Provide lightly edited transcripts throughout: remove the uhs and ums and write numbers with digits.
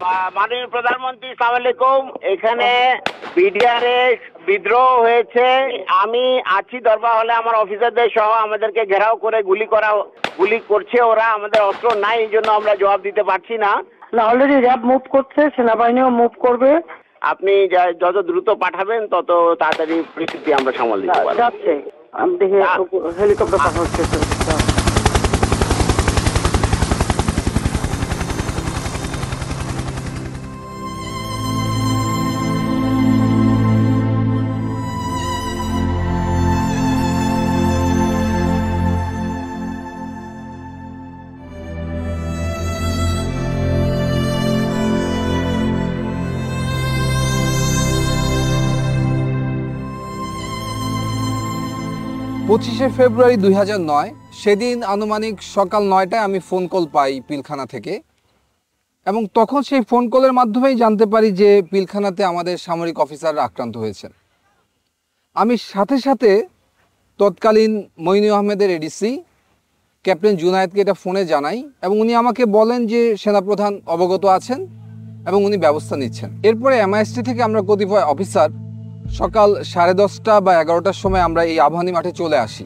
মাননীয় প্রধানমন্ত্রী, আসসালামু আলাইকুম। এখানে বিডিআরে বিদ্রোহ হয়েছে। আমি আছি দরবার হলে, আমার অফিসারদের সহ আমাদেরকে ঘেরাও করে গুলি করছে ওরা। আমাদের অস্ত্র নাই, এই জন্য আমরা জবাব দিতে পারছি না। অলরেডি র্যাব মুভ করছে, সেনাবাহিনীও মুভ করবে। আপনি যত দ্রুত পাঠাবেন তত তাড়াতাড়ি পরিস্থিতি আমরা সামাল দিতে পারবো। যাচ্ছে, আমি দেখি হেলিকপ্টার পাঠাচ্ছে। 25শে ফেব্রুয়ারি 2009 সেদিন আনুমানিক সকাল 9টায় আমি ফোন কল পাই পিলখানা থেকে, এবং তখন সেই ফোন কলের মাধ্যমেই জানতে পারি যে পিলখানাতে আমাদের সামরিক অফিসাররা আক্রান্ত হয়েছেন। আমি সাথে সাথে তৎকালীন মইনু আহমেদের এডিসি ক্যাপ্টেন জুনায়েদকে এটা ফোনে জানাই, এবং উনি আমাকে বলেন যে সেনাপ্রধান অবগত আছেন এবং উনি ব্যবস্থা নিচ্ছেন। এরপরে এমআইএসটি থেকে আমরা কতিপয় অফিসার সকাল 10:30 বা 11টার সময় আমরা এই আবাহনী মাঠে চলে আসি,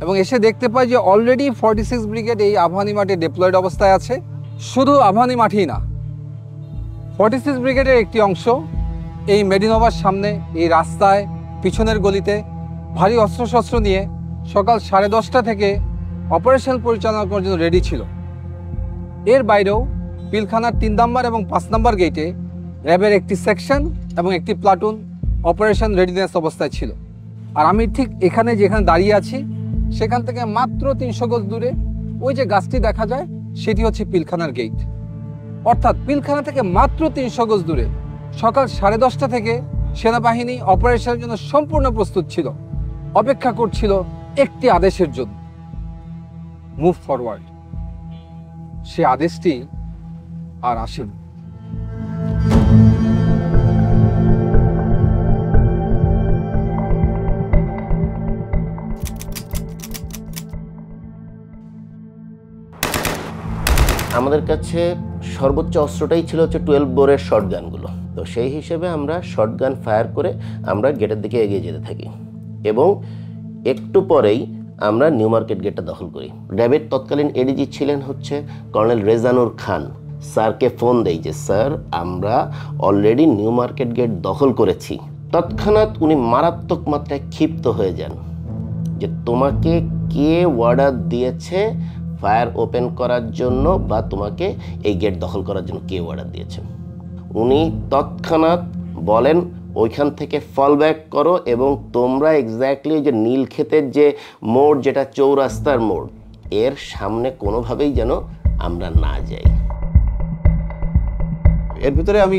এবং এসে দেখতে পাই যে অলরেডি 46 ব্রিগেড এই আবাহনী মাঠে ডিপ্লয়েড অবস্থায় আছে। শুধু আবাহনী মাঠেই না, 46 ব্রিগেডের একটি অংশ এই মেডিনোভার সামনে এই রাস্তায় পিছনের গলিতে ভারী অস্ত্রশস্ত্র নিয়ে সকাল 10:30 থেকে অপারেশন পরিচালনা করার জন্য রেডি ছিল। এর বাইরেও পিলখানার 3 নম্বর এবং 5 নম্বর গেটে র্যাবের একটি সেকশন এবং একটি প্লাটুন অপারেশন রেডিনেস অবস্থায় ছিল। আর আমি ঠিক যেখানে দাঁড়িয়ে আছি সেখান থেকে মাত্র 300 গজ দূরে ওই যে গাছটি দেখা যায় সেটি হচ্ছে পিলখানার গেট। অর্থাৎ পিলখানা থেকে মাত্র 300 গজ দূরে সকাল 10:30 থেকে সেনাবাহিনী অপারেশনের জন্য সম্পূর্ণ প্রস্তুত ছিল, অপেক্ষা করছিল একটি আদেশের জন্য, মুভ ফরওয়ার্ড। সে আদেশটি আর আসেনি। আমাদের কাছে সর্বোচ্চ অস্ত্রটাই ছিল হচ্ছে 12 বোরের শর্টগানগুলো। তো সেই হিসেবে আমরা শর্টগান ফায়ার করে আমরা গেটের দিকে এগিয়ে যেতে থাকি, এবং একটু পরেই আমরা নিউ মার্কেট গেটটা দখল করি। র্যাবের তৎকালীন এডিজি ছিলেন হচ্ছে কর্নেল রেজানুর খান। স্যারকে ফোন দেই যে স্যার আমরা অলরেডি নিউ মার্কেট গেট দখল করেছি। তৎক্ষণাৎ উনি মারাত্মক মাত্রায় ক্ষিপ্ত হয়ে যান যে তোমাকে কে অর্ডার দিয়েছে ফায়ার ওপেন করার জন্য, বা তোমাকে এই গেট দখল করার জন্য কে অর্ডার দিয়েছে। উনি তৎক্ষণাৎ বলেন ওইখান থেকে ফল ব্যাক করো, এবং তোমরা এক্স্যাক্টলি যে নীলক্ষেতের যে মোড়, যেটা চৌরাস্তার মোড়, এর সামনে কোনোভাবেই যেন আমরা না যাই। এর ভিতরে আমি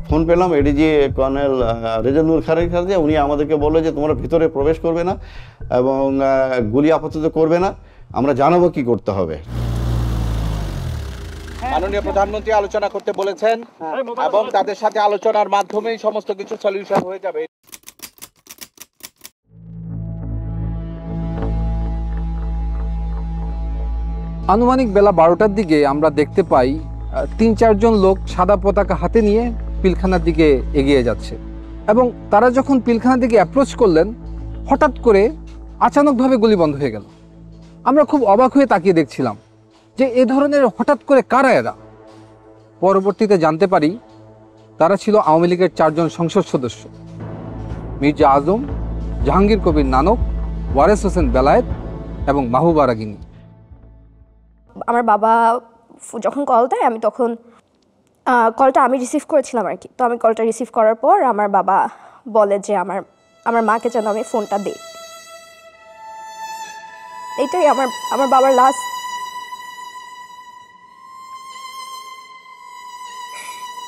ফোন পেলাম এডিজি কর্নেল রেজানুর খানের কাছে। উনি আমাদেরকে বললো যে তোমরা ভিতরে প্রবেশ করবে না এবং গুলি আপাতত করবে না, আমরা জানাবো কি করতে হবে। মাননীয় প্রধানমন্ত্রী আলোচনা করতে বলেছেন, এবং তাদের সাথে আলোচনার মাধ্যমেই সমস্ত কিছু সলিউশন হয়ে যাবে। আনুমানিক বেলা 12টার দিকে আমরা দেখতে পাই 3-4 জন লোক সাদা পতাকা হাতে নিয়ে পিলখানার দিকে এগিয়ে যাচ্ছে, এবং তারা যখন পিলখানার দিকে অ্যাপ্রোচ করলেন হঠাৎ করে আচানকভাবে গুলি বন্ধ হয়ে গেল। আমরা খুব অবাক হয়ে তাকিয়ে দেখছিলাম যে এ ধরনের হঠাৎ করে কারা এরা। পরবর্তীতে জানতে পারি তারা ছিল আওয়ামী লীগের 4 জন সংসদ সদস্য, মির্জা আজম, জাহাঙ্গীর কবির নানক, ওয়ারেস হোসেন বেলায়েত এবং মাহবুবা রাগিনী। আমার বাবা যখন কল দেয়, আমি তখন কলটা আমি রিসিভ করেছিলাম আর কি। তো আমি কলটা রিসিভ করার পর আমার বাবা বলে যে আমার মাকে যেন আমি ফোনটা দিই। এইটাই আমার বাবার লাস্ট।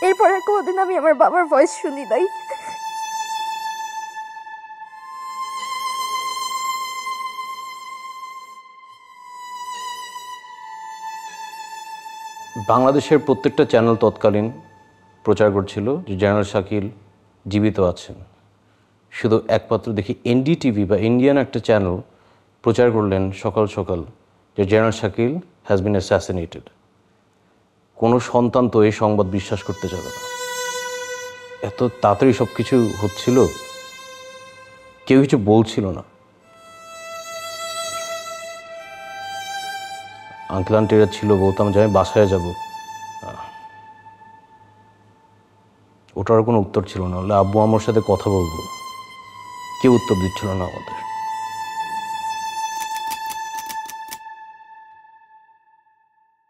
এরপরে কোনোদিন আমি আমার বাবার ভয়েস শুনি নাই। বাংলাদেশের প্রত্যেকটা চ্যানেল তৎকালীন প্রচার করছিল যে জেনারেল শাকিল জীবিত আছেন। শুধু একমাত্র দেখি এনডিটিভি বা ইন্ডিয়ান একটা চ্যানেল প্রচার করলেন সকাল সকাল যে general Shakil has been assassinated. কোনো সন্তান তো এই সংবাদ বিশ্বাস করতে যাবে না। এত তাড়াতাড়ি সব কিছু হচ্ছিল, কেউ কিছু বলছিল না। আঙ্কেল আন্টিরা ছিল, বলতাম যে আমি বাসায় যাব, ওটার কোনো উত্তর ছিল না। হলে আব্বু আমার সাথে কথা বলবো, কেউ উত্তর দিচ্ছিল না আমাদের।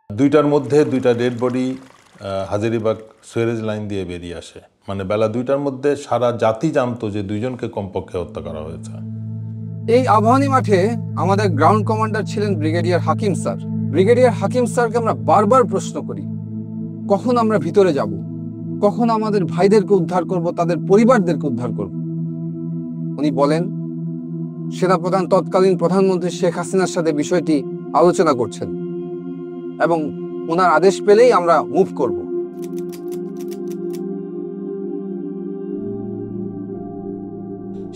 দুইটার মধ্যে দুইটা dead body Hazaribagh sewerage line দিয়ে বেরিয়ে আসে। মানে বেলা 2টার মধ্যে সারা জাতি জানতো যে দুইজনকে কমপক্ষে হত্যা করা হয়েছে। এই আবাহনী মাঠে আমাদের গ্রাউন্ড কমান্ডার ছিলেন ব্রিগেডিয়ার হাকিম স্যার। ব্রিগেডিয়ার হাকিম স্যারকে আমরা বারবার প্রশ্ন করি, কখন আমরা ভিতরে যাব, কখন আমাদের ভাইদেরকে উদ্ধার করব, তাদের পরিবারদেরকে উদ্ধার করব। উনি বলেন সেনাপ্রধান তৎকালীন প্রধানমন্ত্রী শেখ হাসিনার সাথে বিষয়টি আলোচনা করছেন এবং ওনার আদেশ পেলেই আমরা মুভ করব।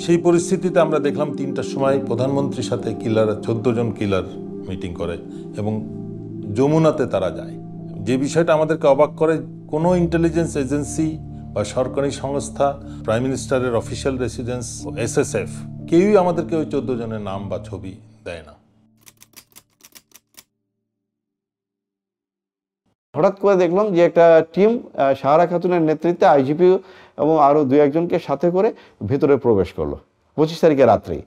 সেই পরিস্থিতিতে আমরা দেখলাম 3টার সময় প্রধানমন্ত্রীর সাথে কিলার 14 জন কিলার মিটিং করে এবং যমুনাতে তারা যায়। যে বিষয়টা আমাদেরকে অবাক করে, কোনো ইন্টেলিজেন্স এজেন্সি বা সরকারি সংস্থা, প্রাইম মিনিস্টারের অফিসিয়াল রেসিডেন্স, SSF, কেউই আমাদেরকে ওই 14 জনের নাম বা ছবি দেয় না। হঠাৎ করে দেখলাম যে একটা টিম সাহারা খাতুনের নেতৃত্বে আইজিপি এবং আরও 2-1জনকে সাথে করে ভেতরে প্রবেশ করলো 25 তারিখে রাত্রেই।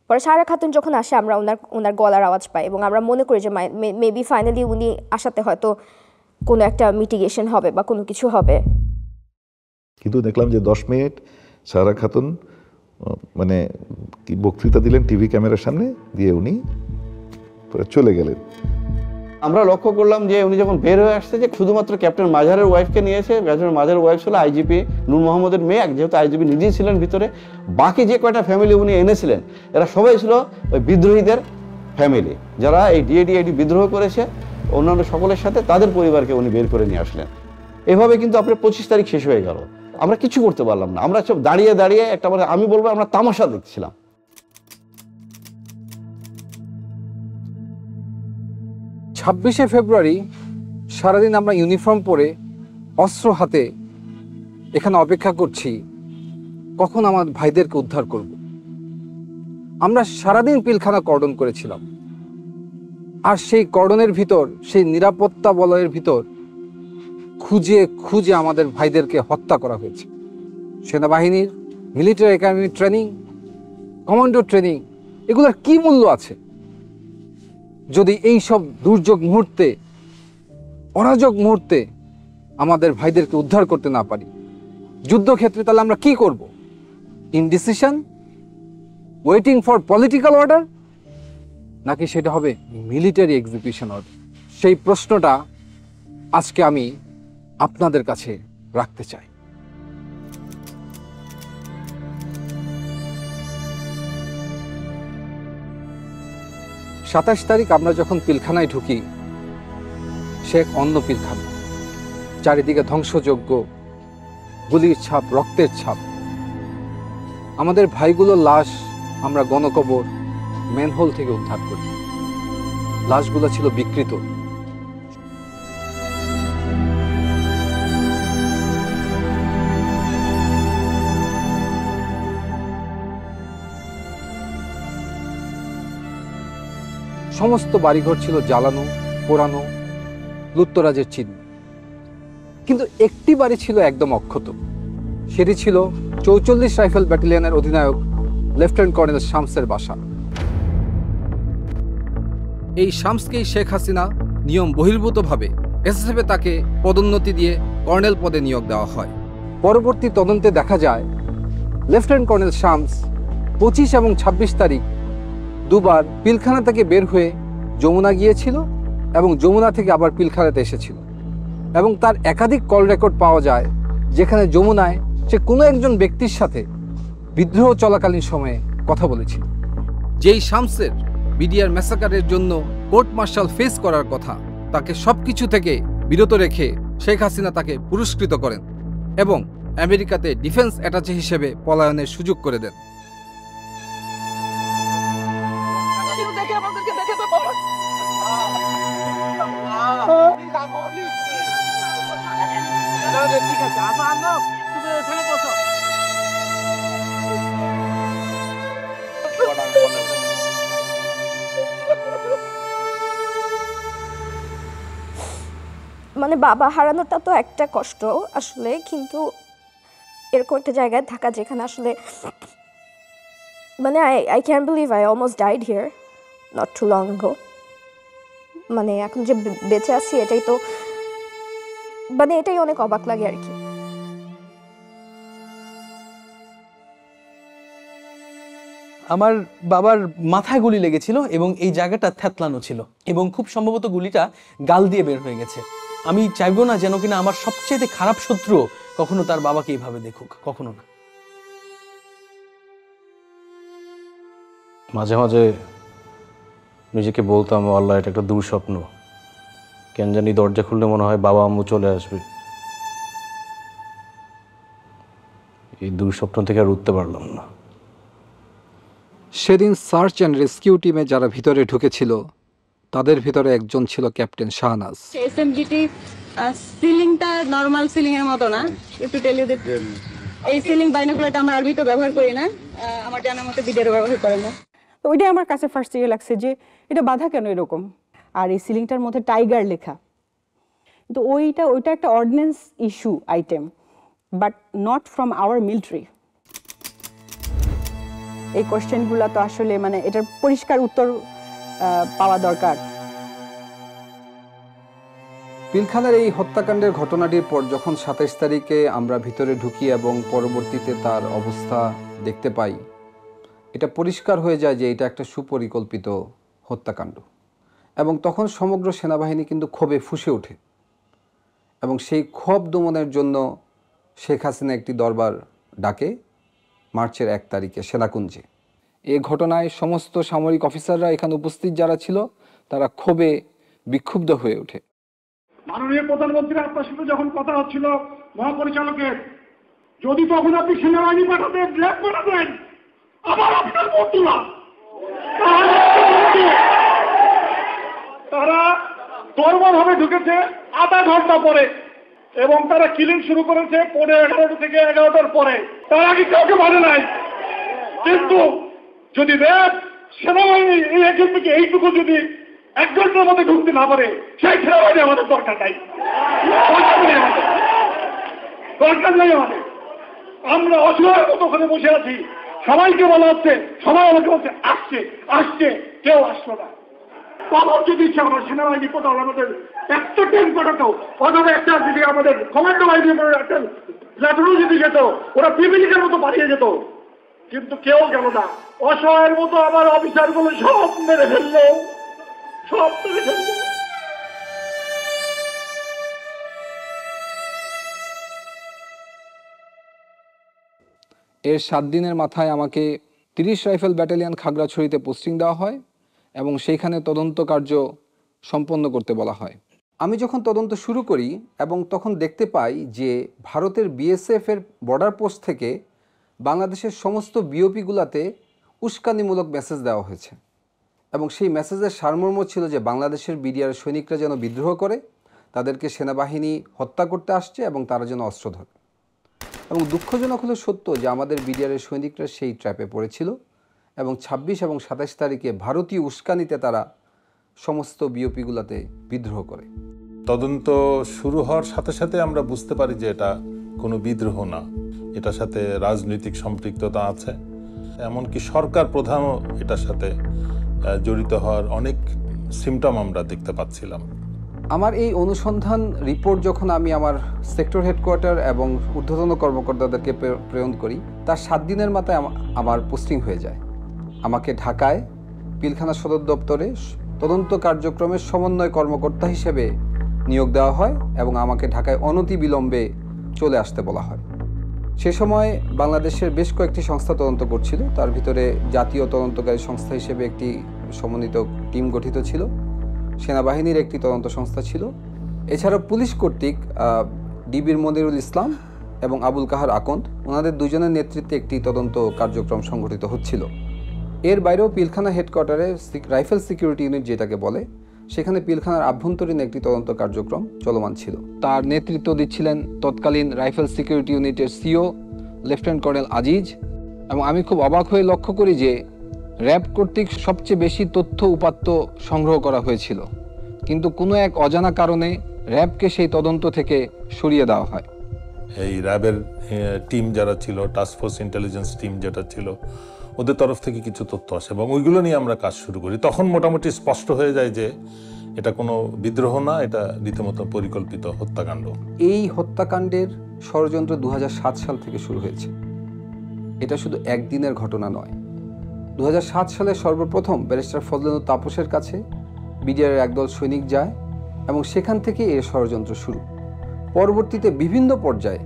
পরে সাহারা খাতুন যখন আসে আমরা ওনার গলার আওয়াজ পাই এবং আমরা মনে করি যে মেবি ফাইনালি উনি আসাতে হয়তো কোনো একটা মিটিগেশন হবে বা কোনো কিছু হবে। কিন্তু দেখলাম যে 10 মিনিট সাহারা খাতুন মানে কি বক্তৃতা দিলেন টিভি ক্যামেরার সামনে দিয়ে, উনি চলে গেলেন। আমরা লক্ষ্য করলাম যে উনি যখন বের হয়ে আসছে যে শুধুমাত্র ক্যাপ্টেন মাজারের ওয়াইফকে নিয়েছে। ক্যাপ্টেন মাজারের ওয়াইফ ছিল আইজিপি নূর মোহাম্মদের মেয়ে, যেহেতু আইজিপি নিজেই ছিলেন ভিতরে। বাকি যে কয়টা ফ্যামিলি উনি এনেছিলেন এরা সবাই ছিল ওই বিদ্রোহীদের ফ্যামিলি, যারা এই ডিএডি বিদ্রোহ করেছে। অন্যান্য সকলের সাথে তাদের পরিবারকে উনি বের করে নিয়ে আসলেন। এভাবে কিন্তু আপনার 25 তারিখ শেষ হয়ে গেল, আমরা কিছু করতে পারলাম না। আমরা সব দাঁড়িয়ে দাঁড়িয়ে একটা, আমি বলবো আমরা তামাশা দেখছিলাম। 26শে ফেব্রুয়ারি সারাদিন আমরা ইউনিফর্ম পরে অস্ত্র হাতে এখানে অপেক্ষা করছি কখন আমার ভাইদেরকে উদ্ধার করব। আমরা সারাদিন পিলখানা কর্ডন করেছিলাম, আর সেই কর্ডনের ভিতর, সেই নিরাপত্তা বলয়ের ভিতর খুঁজে খুঁজে আমাদের ভাইদেরকে হত্যা করা হয়েছে। সেনাবাহিনীর military academy training, commando training, এগুলোর কি মূল্য আছে যদি এই সব দুর্যোগ মুহূর্তে, অরাজক মুহূর্তে আমাদের ভাইদেরকে উদ্ধার করতে না পারি? যুদ্ধক্ষেত্রে তাহলে আমরা কি করব? Indecision, waiting for political order, নাকি সেটা হবে মিলিটারি এক্সিকিউশন অর্ডার? সেই প্রশ্নটা আজকে আমি আপনাদের কাছে রাখতে চাই। সাতাশ তারিখ আমরা যখন পিলখানায় ঢুকি, সে এক অন্য পিলখানা, চারিদিকে ধ্বংসযজ্ঞ, গুলির ছাপ, রক্তের ছাপ। আমাদের ভাইগুলোর লাশ আমরা গণকবর ম্যানহোল থেকে উদ্ধার করি। লাশগুলো ছিল বিকৃত। সমস্ত বাড়িঘর ছিল জ্বালানো, পোড়ানো, লুটতরাজের চিহ্ন। কিন্তু একটি বাড়ি ছিল একদম অক্ষত। সেটি ছিল 44 রাইফেল ব্যাটালিয়নের অধিনায়ক লেফটেন্যান্ট কর্নেল শামসের বাসা। এই শামসকেই শেখ হাসিনা নিয়ম বহির্ভূতভাবে এসএসএফে তাকে পদোন্নতি দিয়ে কর্নেল পদে নিয়োগ দেওয়া হয়। পরবর্তী তদন্তে দেখা যায় লেফটেন্যান্ট কর্নেল শামস 25 এবং 26 তারিখ দুবার পিলখানা থেকে বের হয়ে যমুনা গিয়েছিল এবং যমুনা থেকে আবার পিলখানাতে এসেছিল। এবং তার একাধিক কল রেকর্ড পাওয়া যায় যেখানে যমুনায় সে কোনো একজন ব্যক্তির সাথে বিদ্রোহ চলাকালীন সময়ে কথা বলেছিল। যেই শামসের বিডিআর ম্যাসাকারের জন্য কোর্ট মার্শাল ফেস করার কথা, তাকে সবকিছু থেকে বিরত রেখে শেখ হাসিনা তাকে পুরস্কৃত করেন এবং আমেরিকাতে ডিফেন্স অ্যাটাচে হিসেবে পলায়নের সুযোগ করে দেন। ঠিক আছে আসো তুমি এখানে বসো। মানে বাবা হারানোটা তো একটা কষ্ট আসলে, কিন্তু এরকম একটা জায়গায় থাকা যেখানে আসলে মানে I can believe I almost died here not too long ago. মানে এখন যে বেঁচে আছি এটাই তো মানে এটাই অনেক অবাক লাগে আর কি। আমার বাবার মাথায় গুলি লেগেছিল এবং এই জায়গাটা থ্যাতলানো ছিল এবং খুব সম্ভবত গুলিটা গাল দিয়ে বের হয়ে গেছে। আমি চাইবো না যেন কিনা আমার সবচেয়ে খারাপ শত্রু কখনো তার বাবাকে এইভাবে দেখুক, কখনো না। মাঝে মাঝে নিজেকে বলতাম, আল্লাহ এটা একটা দুঃস্বপ্ন, কেন জানি দরজা খুললে মনে হয় বাবা আম্মু চলে আসবে। এই দুঃস্বপ্ন থেকে আর উঠতে পারলাম না। সেদিন সার্চ অ্যান্ড রেস্কিউ টিমে যারা ভিতরে ঢুকেছিল তাদের ভিতরে একজন ছিল ক্যাপ্টেন শাহনাজ। এসএমজিটি সিলিংটা নরমাল সিলিং এর মতো না, একটু টেল ইউ দ্যাট এই সিলিং বাইনোকুলারটা আমরা আরবি তো ব্যবহার করি না, আমার জানার মতে বিদেরও ব্যবহার করে না। তো ওইটাই আমার কাছে ফার্স্ট ইয়ে লাগছে যে এটা বাধা কেন এরকম, আর এই সিলিংটার মধ্যে টাইগার লেখা, কিন্তু ওইটা একটা ordinance issue item, but not from our military. এই কোয়েশ্চেনগুলো তো আসলে মানে এটার পরিষ্কার উত্তর পাওয়া দরকার। পিলখানার এই হত্যাকাণ্ডের ঘটনাটির পর যখন 27 তারিখে আমরা ভিতরে ঢুকি এবং পরবর্তীতে তার অবস্থা দেখতে পাই, এটা পরিষ্কার হয়ে যায় যে এটা একটা সুপরিকল্পিত হত্যাকাণ্ড। এবং তখন সমগ্র সেনাবাহিনী কিন্তু ক্ষোভে ফুঁসে ওঠে এবং সেই ক্ষোভ দমনের জন্য শেখ হাসিনা একটি দরবার ডাকে মার্চের 1 তারিখে সেনাকুঞ্জে। এই ঘটনায় সমস্ত সামরিক অফিসাররা এখানে উপস্থিত যারা ছিল তারা ক্ষোভে বিক্ষুব্ধ হয়ে ওঠে। মাননীয় প্রধানমন্ত্রী আপনার সাথে যখন কথা হচ্ছিল মহাপরিচালকের, যদি তখন আপনি সেনাবাহিনী পাঠাতেন, ল্যাব পাঠাতেন, আবার আপনার মন্ত্রীরা তারা দরবারভাবে ঢুকেছে আধা ঘন্টা পরে এবং তারা কিলিং শুরু করেছে 11:30 থেকে 11টার পরে। তার আগে কাউকে মানে নাই, কিন্তু যদি র্যাব সেনাবাহিনী এই একজন থেকে এইটুকু যদি 1 ঘন্টার মধ্যে ঢুকতে না পারে, সেই সেনাবাহিনী আমাদের দরকার নাই, দরকার নেই আমাদের। আমরা অসহায়ের মতো ওখানে বসে আছি, সবাইকে বলা হচ্ছে, সবাই আমাকে বলছে আসছে আসছে, কেউ আসলো না। তখন যদি ইচ্ছে আমার সেনাবাহিনী কোথাও আমাদের একটা ট্রেন পাঠাতো, অথবা একটা যদি আমাদের কমান্ডো বাহিনী একটা ল্যাটনও যদি যেত, ওরা পিপিলিকের মতো পাঠিয়ে যেত, কিন্তু কেউ গেল না। অসহায়ের মতো আমার অফিসারগুলো সব মেরে ফেললো, সব মেরে ফেললো। এর 7 দিনের মাথায় আমাকে 30 রাইফেল ব্যাটালিয়ন খাগড়াছড়িতে পোস্টিং দেওয়া হয় এবং সেইখানে তদন্ত কার্য সম্পন্ন করতে বলা হয়। আমি যখন তদন্ত শুরু করি এবং তখন দেখতে পাই যে ভারতের বিএসএফ এর বর্ডার পোস্ট থেকে বাংলাদেশের সমস্ত বিওপিগুলোতে উস্কানিমূলক মেসেজ দেওয়া হয়েছে এবং সেই মেসেজের সারমর্ম ছিল যে বাংলাদেশের বিডিআর সৈনিকরা যেন বিদ্রোহ করে, তাদেরকে সেনাবাহিনী হত্যা করতে আসছে এবং তারা যেন অস্ত্র ধরে। এবং দুঃখজনক হলো সত্য যে আমাদের বিডিআরের সৈনিকরা সেই ট্র্যাপে পড়েছিল এবং 26 এবং 27 তারিখে ভারতীয় উস্কানিতে তারা সমস্ত বিওপিগুলোতে বিদ্রোহ করে। তদন্ত শুরু হওয়ার সাথে সাথে আমরা বুঝতে পারি যে এটা কোনো বিদ্রোহ না, এটার সাথে রাজনৈতিক সম্পৃক্ততা আছে, এমনকি সরকার প্রধানও এটার সাথে জড়িত হওয়ার অনেক সিমটম আমরা দেখতে পাচ্ছিলাম। আমার এই অনুসন্ধান রিপোর্ট যখন আমি আমার সেক্টর হেডকোয়ার্টার এবং ঊর্ধ্বতন কর্মকর্তাদেরকে প্রেরণ করি, তার 7 দিনের মাথায় আমার পোস্টিং হয়ে যায়। আমাকে ঢাকায় পিলখানা সদর দপ্তরে তদন্ত কার্যক্রমের সমন্বয় কর্মকর্তা হিসেবে নিয়োগ দেওয়া হয় এবং আমাকে ঢাকায় অনতিবিলম্বে চলে আসতে বলা হয়। সে সময় বাংলাদেশের বেশ কয়েকটি সংস্থা তদন্ত করছিল, তার ভিতরে জাতীয় তদন্তকারী সংস্থা হিসেবে একটি সমন্বিত টিম গঠিত ছিল, সেনাবাহিনীর একটি তদন্ত সংস্থা ছিল, এছাড়াও পুলিশ কর্তৃক ডিবির মনিরুল ইসলাম এবং আবুল কাহার আকন্দ, ওনাদের দুজনের নেতৃত্বে একটি তদন্ত কার্যক্রম সংগঠিত হচ্ছিল। এর বাইরেও পিলখানা হেডকোয়ার্টারে রাইফেল সিকিউরিটি ইউনিট যেটাকে বলে, সেখানে পিলখানার আভ্যন্তরীণ একটি তদন্ত কার্যক্রম চলমান ছিল। তার নেতৃত্ব দিচ্ছিলেন তৎকালীন রাইফেল সিকিউরিটি ইউনিটের সিও লেফটেন্যান্ট কর্নেল আজিজ। এবং আমি খুব অবাক হয়ে লক্ষ্য করি যে র্যাব কর্তৃক সবচেয়ে বেশি তথ্য উপাত্ত সংগ্রহ করা হয়েছিল, কিন্তু কোনো এক অজানা কারণে র্যাবকে সেই তদন্ত থেকে সরিয়ে দেওয়া হয়। এই র্যাবের টিম যারা ছিল, টাস্কফোর্স ইন্টেলিজেন্স টিম যেটা ছিল, ওদের তরফ থেকে কিছু তথ্য আসে এবং ওইগুলো নিয়ে আমরা কাজ শুরু করি। তখন মোটামুটি স্পষ্ট হয়ে যায় যে এটা কোনো বিদ্রোহ না, এটা রীতিমতো পরিকল্পিত হত্যাকাণ্ড। এই হত্যাকাণ্ডের ষড়যন্ত্র 2007 সাল থেকে শুরু হয়েছে। এটা শুধু একদিনের ঘটনা নয়। 2007 সালে সর্বপ্রথম ব্যারিস্টার ফজলুল তাপসের কাছে বিডিআরের একদল সৈনিক যায় এবং সেখান থেকে এর ষড়যন্ত্র শুরু। পরবর্তীতে বিভিন্ন পর্যায়ে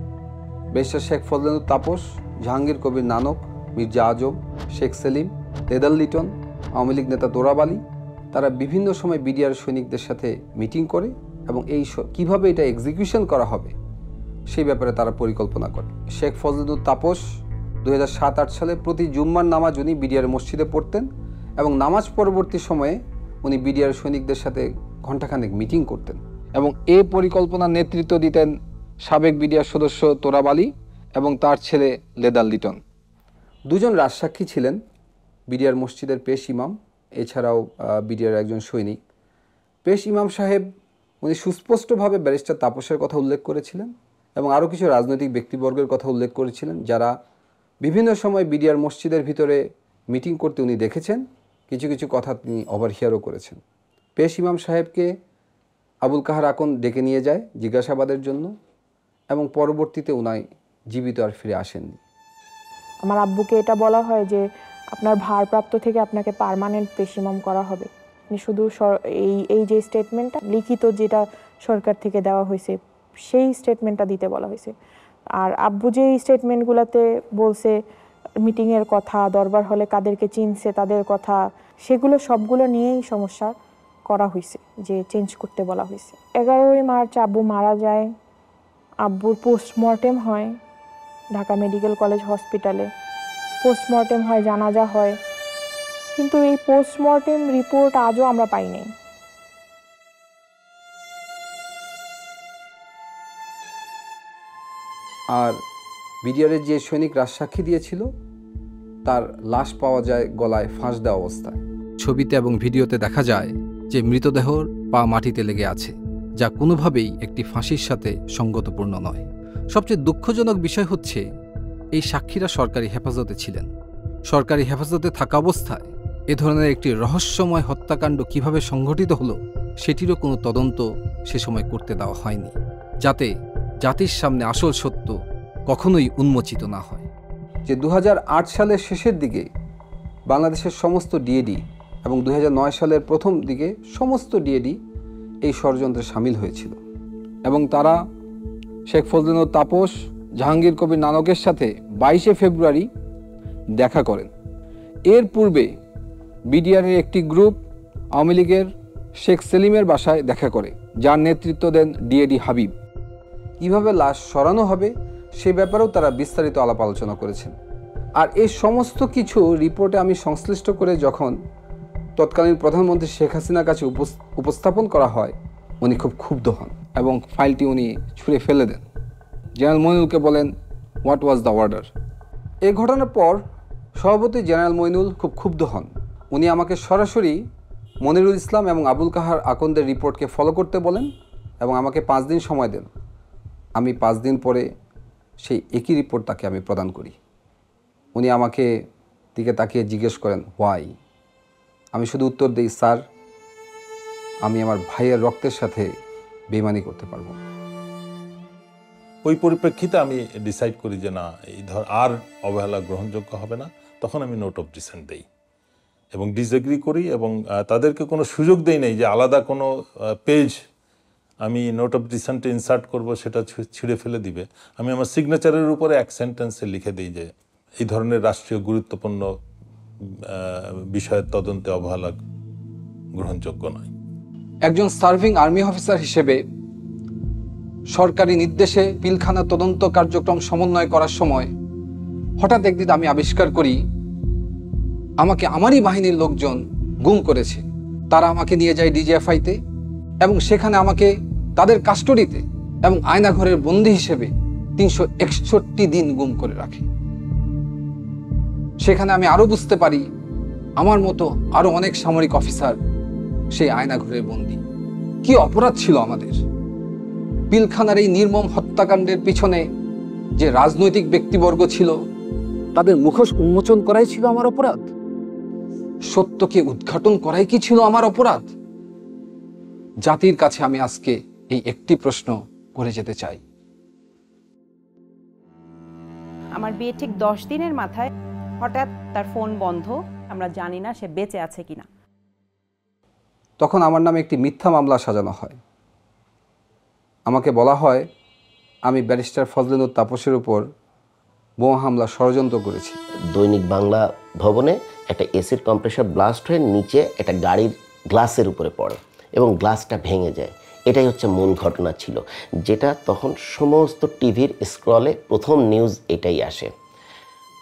ব্যারিস্টার শেখ ফজলুল তাপস, জাহাঙ্গীর কবির নানক, মির্জা আজম, শেখ সেলিম, লেদার লিটন, আওয়ামী লীগ নেতা তোরাব আলী, তারা বিভিন্ন সময় বিডিআর সৈনিকদের সাথে মিটিং করে এবং এই কিভাবে এটা এক্সিকিউশন করা হবে সেই ব্যাপারে তারা পরিকল্পনা করে। শেখ ফজলুল তাপস 2007-08 সালে প্রতি জুম্মার নামাজ উনি বিডিআর মসজিদে পড়তেন এবং নামাজ পরবর্তী সময়ে উনি বিডিআর সৈনিকদের সাথে ঘণ্টাখানেক মিটিং করতেন এবং এই পরিকল্পনার নেতৃত্ব দিতেন সাবেক বিডিআর সদস্য তোরাব আলী এবং তার ছেলে লেদার লিটন। দুজন রাজসাক্ষী ছিলেন, বিডিআর মসজিদের পেশ ইমাম, এছাড়াও বিডিআর একজন সৈনিক। পেশ ইমাম সাহেব উনি সুস্পষ্টভাবে ব্যারিস্টার তাপসের কথা উল্লেখ করেছিলেন এবং আরও কিছু রাজনৈতিক ব্যক্তিবর্গের কথা উল্লেখ করেছিলেন যারা বিভিন্ন সময় বিডিআর মসজিদের ভিতরে মিটিং করতে উনি দেখেছেন, কিছু কিছু কথা তিনি ওভারহিয়ারও করেছেন। পেশ ইমাম সাহেবকে আবুল কাহার আকন ডেকে নিয়ে যায় জিজ্ঞাসাবাদের জন্য এবং পরবর্তীতে উনি জীবিত আর ফিরে আসেননি। আমার আব্বুকে এটা বলা হয় যে আপনার ভারপ্রাপ্ত থেকে আপনাকে পার্মানেন্ট পেশ ইমাম করা হবে। শুধু এই যে স্টেটমেন্টটা লিখিত যেটা সরকার থেকে দেওয়া হয়েছে সেই স্টেটমেন্টটা দিতে বলা হয়েছে। আর আব্বু যে স্টেটমেন্টগুলোতে বলছে মিটিংয়ের কথা, দরবার হলে কাদেরকে চিনছে তাদের কথা, সেগুলো সবগুলো নিয়েই সমস্যা করা হয়েছে, যে চেঞ্জ করতে বলা হয়েছে। 11ই মার্চ আব্বু মারা যায়। আব্বুর পোস্টমর্টেম হয় ঢাকা মেডিকেল কলেজ হসপিটালে। পোস্টমর্টেম হয়, জানাজা হয়, কিন্তু এই পোস্টমর্টেম রিপোর্ট আজও আমরা পাই নাই। আর বিডিআরের যে সৈনিক রাজসাক্ষী দিয়েছিল তার লাশ পাওয়া যায় গলায় ফাঁস দেওয়া অবস্থায়। ছবিতে এবং ভিডিওতে দেখা যায় যে মৃতদেহর পা মাটিতে লেগে আছে, যা কোনোভাবেই একটি ফাঁসির সাথে সঙ্গতপূর্ণ নয়। সবচেয়ে দুঃখজনক বিষয় হচ্ছে এই সাক্ষীরা সরকারি হেফাজতে ছিলেন। সরকারি হেফাজতে থাকা অবস্থায় এ ধরনের একটি রহস্যময় হত্যাকাণ্ড কিভাবে সংঘটিত হলো সেটিরও কোনো তদন্ত সে সময় করতে দেওয়া হয়নি, যাতে জাতির সামনে আসল সত্য কখনোই উন্মোচিত না হয়। যে 2008 সালের শেষের দিকে বাংলাদেশের সমস্ত ডিএডি এবং 2009 সালের প্রথম দিকে সমস্ত ডিএডি এই ষড়যন্ত্রে সামিল হয়েছিল এবং তারা শেখ ফজলুল তাপস, জাহাঙ্গীর কবির নানকের সাথে 22শে ফেব্রুয়ারি দেখা করেন। এর পূর্বে বিডিআরের একটি গ্রুপ আওয়ামী লীগের শেখ সেলিমের বাসায় দেখা করে, যার নেতৃত্ব দেন ডিএডি হাবিব। কীভাবে লাশ সরানো হবে সে ব্যাপারেও তারা বিস্তারিত আলাপ আলোচনা করেছেন। আর এই সমস্ত কিছু রিপোর্টে আমি সংশ্লিষ্ট করে যখন তৎকালীন প্রধানমন্ত্রী শেখ হাসিনার কাছে উপস্থাপন করা হয়, উনি খুব ক্ষুব্ধ হন এবং ফাইলটি উনি ছুঁড়ে ফেলে দেন। জেনারেল মইনুলকে বলেন, হোয়াট ওয়াজ দ্য অর্ডার? এই ঘটনার পর সভাপতি জেনারেল মইনুল খুব ক্ষুব্ধ হন। উনি আমাকে সরাসরি মনিরুল ইসলাম এবং আবুল কাহার আকন্দের রিপোর্টকে ফলো করতে বলেন এবং আমাকে 5 দিন সময় দেন। আমি 5 দিন পরে সেই একই রিপোর্ট তাকে আমি প্রদান করি। উনি আমাকে দিকে তাকিয়ে জিজ্ঞেস করেন, হোয়াই? আমি শুধু উত্তর দিই, স্যার, আমি আমার ভাইয়ের রক্তের সাথে বেইমানি করতে পারবো। ওই পরিপ্রেক্ষিতে আমি ডিসাইড করি যে না, এই আর অবহেলা গ্রহণযোগ্য হবে না। তখন আমি নোট অফ ডিসেন্ট দেই এবং ডিসএগ্রি করি এবং তাদেরকে কোনো সুযোগ দেই নাই যে আলাদা কোনো পেজ আমি নোট অফ ডিসেন্টে ইনসার্ট করব, সেটা ছিঁড়ে ফেলে দিবে। আমি আমার সিগনেচারের উপরে এক সেন্টেন্সে লিখে দিই যে এই ধরনের রাষ্ট্রীয় গুরুত্বপূর্ণ বিষয়ের তদন্তে অবহেলা গ্রহণযোগ্য নয়। একজন সার্ভিং আর্মি অফিসার হিসেবে সরকারি নির্দেশে পিলখানা তদন্ত কার্যক্রম সমন্বয় করার সময় হঠাৎ একদিন আমি আবিষ্কার করি আমাকে আমারই বাহিনীর লোকজন গুম করেছে তারা আমাকে নিয়ে যায় ডিজিএফআইতে এবং সেখানে আমাকে তাদের কাস্টডিতে এবং আয়নাঘরের বন্দী হিসেবে 361 দিন গুম করে রাখে। সেখানে আমি আরো বুঝতে পারি আমার মতো আরো অনেক সামরিক অফিসার সেই আয়নাঘরের বন্দী। কি অপরাধ ছিল আমাদের! পিলখানার এই নির্মম হত্যাকাণ্ডের পিছনে যে রাজনৈতিক ব্যক্তিবর্গ ছিল তাদের মুখোশ উন্মোচন করাই ছিল আমার অপরাধ। সত্যকে উদ্ঘাটন করাই কি ছিল আমার অপরাধ? জাতির কাছে আমি আজকে এই একটি প্রশ্ন করে যেতে চাই। আমার বিয়ে ঠিক 10 দিনের মাথায় হঠাৎ তার ফোন বন্ধ, আমরা জানি না সে বেঁচে আছে কিনা। তখন আমার নামে একটি মিথ্যা মামলা সাজানো হয়। আমাকে বলা হয় আমি ব্যারিস্টার ফজলিনুর তাপসের উপর বোমা হামলা ষড়যন্ত্র করেছি। দৈনিক বাংলা ভবনে একটা এসিড কম্প্রেসার ব্লাস্ট হয়ে নিচে একটা গাড়ির গ্লাসের উপরে পড়ে এবং গ্লাসটা ভেঙে যায়। এটাই হচ্ছে মূল ঘটনা ছিল, যেটা তখন সমস্ত টিভির স্ক্রলে প্রথম নিউজ এটাই আসে।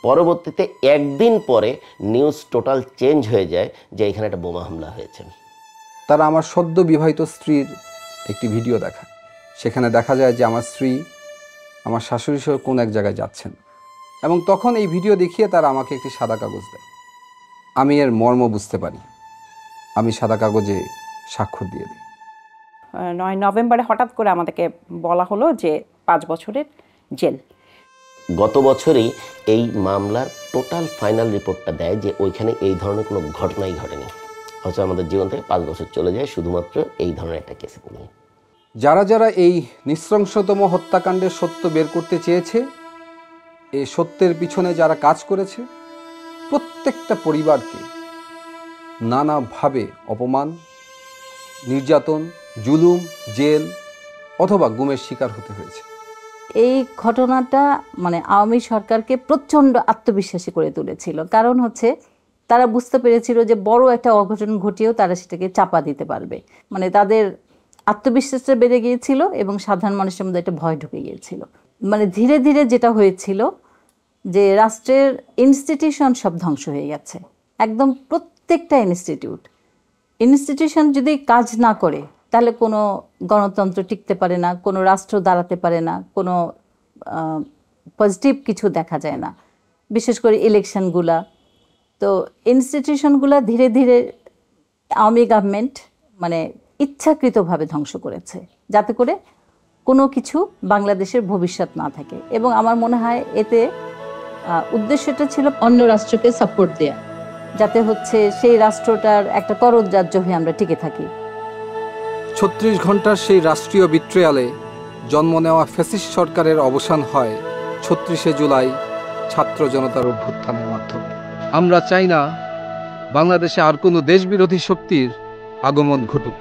পরবর্তীতে একদিন পরে নিউজ টোটাল চেঞ্জ হয়ে যায় যে এখানে একটা বোমা হামলা হয়েছে। তারা আমার সদ্য বিবাহিত স্ত্রীর একটি ভিডিও দেখায়। সেখানে দেখা যায় যে আমার স্ত্রী আমার শাশুড়ি সহ কোন এক জায়গায় যাচ্ছেন এবং তখন এই ভিডিও দেখিয়ে তারা আমাকে একটি সাদা কাগজ দেয়। আমি এর মর্ম বুঝতে পারি। আমি সাদা কাগজে স্বাক্ষর দিয়ে দিই। 9 নভেম্বরে হঠাৎ করে আমাদেরকে বলা হলো যে 5 বছরের জেল। গত বছরই এই মামলার টোটাল ফাইনাল রিপোর্টটা দেয় যে ওইখানে এই ধরনের কোনো ঘটনাই ঘটেনি। হয়তো আমাদের জীবন থেকে 5 বছর চলে যায় শুধুমাত্র এই ধরনের একটা কেসে নিয়ে। যারা যারা এই নৃশংসতম হত্যাকাণ্ডের সত্য বের করতে চেয়েছে, এই সত্যের পিছনে যারা কাজ করেছে, প্রত্যেকটা পরিবারকে নানাভাবে অপমান, নির্যাতন, জুলুম, জেল অথবা গুমের শিকার হতে হয়েছে। এই ঘটনাটা মানে আওয়ামী সরকারকে প্রচণ্ড আত্মবিশ্বাসী করে তুলেছিল। কারণ হচ্ছে তারা বুঝতে পেরেছিল যে বড় একটা অঘটন ঘটিয়েও তারা সেটাকে চাপা দিতে পারবে। মানে তাদের আত্মবিশ্বাসটা বেড়ে গিয়েছিল এবং সাধারণ মানুষের মধ্যে একটা ভয় ঢুকে গিয়েছিল। মানে ধীরে ধীরে যেটা হয়েছিল যে রাষ্ট্রের ইনস্টিটিউশন সব ধ্বংস হয়ে গেছে। একদম প্রত্যেকটা ইনস্টিটিউশন যদি কাজ না করে তাহলে কোনো গণতন্ত্র টিকতে পারে না, কোনো রাষ্ট্র দাঁড়াতে পারে না, কোনো পজিটিভ কিছু দেখা যায় না। বিশেষ করে ইলেকশনগুলা, তো ইনস্টিটিউশনগুলা ধীরে ধীরে আওয়ামী গভর্নমেন্ট মানে ইচ্ছাকৃতভাবে ধ্বংস করেছে, যাতে করে কোনো কিছু বাংলাদেশের ভবিষ্যৎ না থাকে। এবং আমার মনে হয় এতে উদ্দেশ্যটা ছিল অন্য রাষ্ট্রকে সাপোর্ট দেয়া, যাতে হচ্ছে সেই রাষ্ট্রটার একটা করদরাজ্য হয়ে আমরা টিকে থাকি। 36 ঘন্টার সেই রাষ্ট্রীয় বিট্রিয়ালে জন্ম নেওয়া ফ্যাসিস্ট সরকারের অবসান হয় 36শে জুলাই ছাত্র জনতার অভ্যুত্থানের মাধ্যমে। আমরা চাই না বাংলাদেশে আর কোনো দেশবিরোধী শক্তির আগমন ঘটুক।